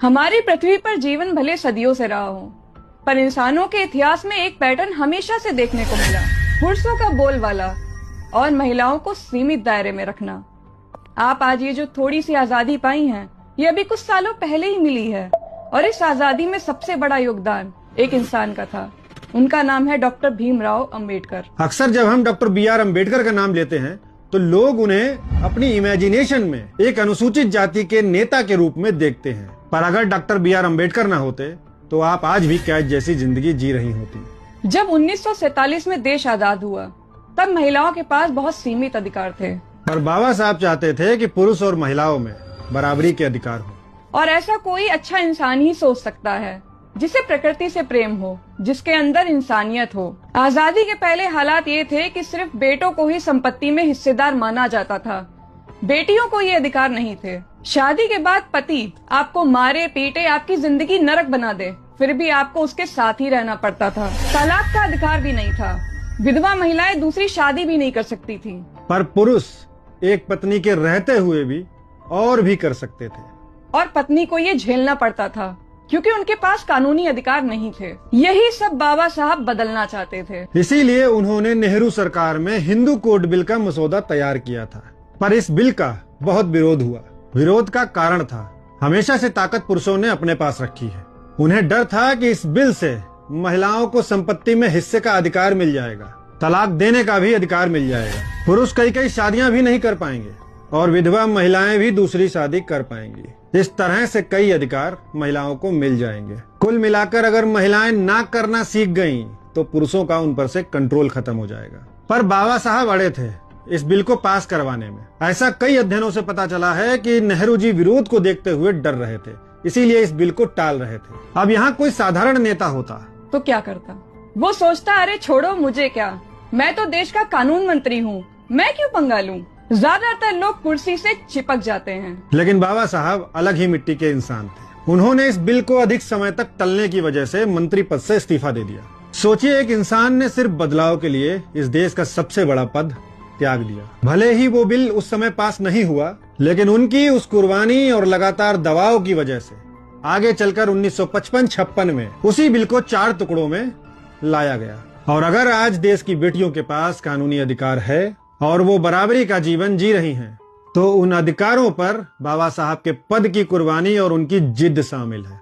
हमारी पृथ्वी पर जीवन भले सदियों से रहा हो, पर इंसानों के इतिहास में एक पैटर्न हमेशा से देखने को मिला। पुरुषों का बोलबाला और महिलाओं को सीमित दायरे में रखना। आप आज ये जो थोड़ी सी आजादी पाई हैं, ये अभी कुछ सालों पहले ही मिली है, और इस आजादी में सबसे बड़ा योगदान एक इंसान का था। उनका नाम है डॉक्टर भीमराव अंबेडकर। अक्सर जब हम डॉक्टर B.R. अम्बेडकर का नाम लेते हैं तो लोग उन्हें अपनी इमेजिनेशन में एक अनुसूचित जाति के नेता के रूप में देखते हैं, पर अगर डॉक्टर B.R. अम्बेडकर ना होते तो आप आज भी कैद जैसी जिंदगी जी रही होती। जब 1947 में देश आजाद हुआ, तब महिलाओं के पास बहुत सीमित अधिकार थे, पर बाबा साहब चाहते थे कि पुरुष और महिलाओं में बराबरी के अधिकार हो। और ऐसा कोई अच्छा इंसान ही सोच सकता है जिसे प्रकृति से प्रेम हो, जिसके अंदर इंसानियत हो। आजादी के पहले हालात ये थे कि सिर्फ बेटों को ही संपत्ति में हिस्सेदार माना जाता था, बेटियों को ये अधिकार नहीं थे। शादी के बाद पति आपको मारे पीटे, आपकी जिंदगी नरक बना दे, फिर भी आपको उसके साथ ही रहना पड़ता था। तलाक का अधिकार भी नहीं था, विधवा महिलाएं दूसरी शादी भी नहीं कर सकती थी। पर पुरुष एक पत्नी के रहते हुए भी और भी कर सकते थे, और पत्नी को ये झेलना पड़ता था क्योंकि उनके पास कानूनी अधिकार नहीं थे। यही सब बाबा साहब बदलना चाहते थे। इसीलिए उन्होंने नेहरू सरकार में हिंदू कोड बिल का मसौदा तैयार किया था, पर इस बिल का बहुत विरोध हुआ। विरोध का कारण था, हमेशा से ताकत पुरुषों ने अपने पास रखी है। उन्हें डर था कि इस बिल से महिलाओं को संपत्ति में हिस्से का अधिकार मिल जाएगा, तलाक देने का भी अधिकार मिल जाएगा, पुरुष कई शादियां भी नहीं कर पाएंगे और विधवा महिलाएं भी दूसरी शादी कर पाएंगी। इस तरह से कई अधिकार महिलाओं को मिल जाएंगे। कुल मिलाकर अगर महिलाएं ना करना सीख गईं, तो पुरुषों का उन पर से कंट्रोल खत्म हो जाएगा। पर बाबा साहब अड़े थे इस बिल को पास करवाने में। ऐसा कई अध्ययनों से पता चला है कि नेहरू जी विरोध को देखते हुए डर रहे थे, इसीलिए इस बिल को टाल रहे थे। अब यहाँ कोई साधारण नेता होता तो क्या करता? वो सोचता, अरे छोड़ो, मुझे क्या, मैं तो देश का कानून मंत्री हूँ, मैं क्यों पंगा लूं। ज्यादातर लोग कुर्सी से चिपक जाते हैं। लेकिन बाबा साहब अलग ही मिट्टी के इंसान थे। उन्होंने इस बिल को अधिक समय तक टलने की वजह से मंत्री पद से इस्तीफा दे दिया। सोचिए, एक इंसान ने सिर्फ बदलाव के लिए इस देश का सबसे बड़ा पद त्याग दिया। भले ही वो बिल उस समय पास नहीं हुआ, लेकिन उनकी उस कुर्बानी और लगातार दबाव की वजह से आगे चलकर 1955-56 में उसी बिल को 4 टुकड़ों में लाया गया। और अगर आज देश की बेटियों के पास कानूनी अधिकार है और वो बराबरी का जीवन जी रही हैं, तो उन अधिकारों पर बाबा साहब के पद की कुर्बानी और उनकी जिद शामिल है।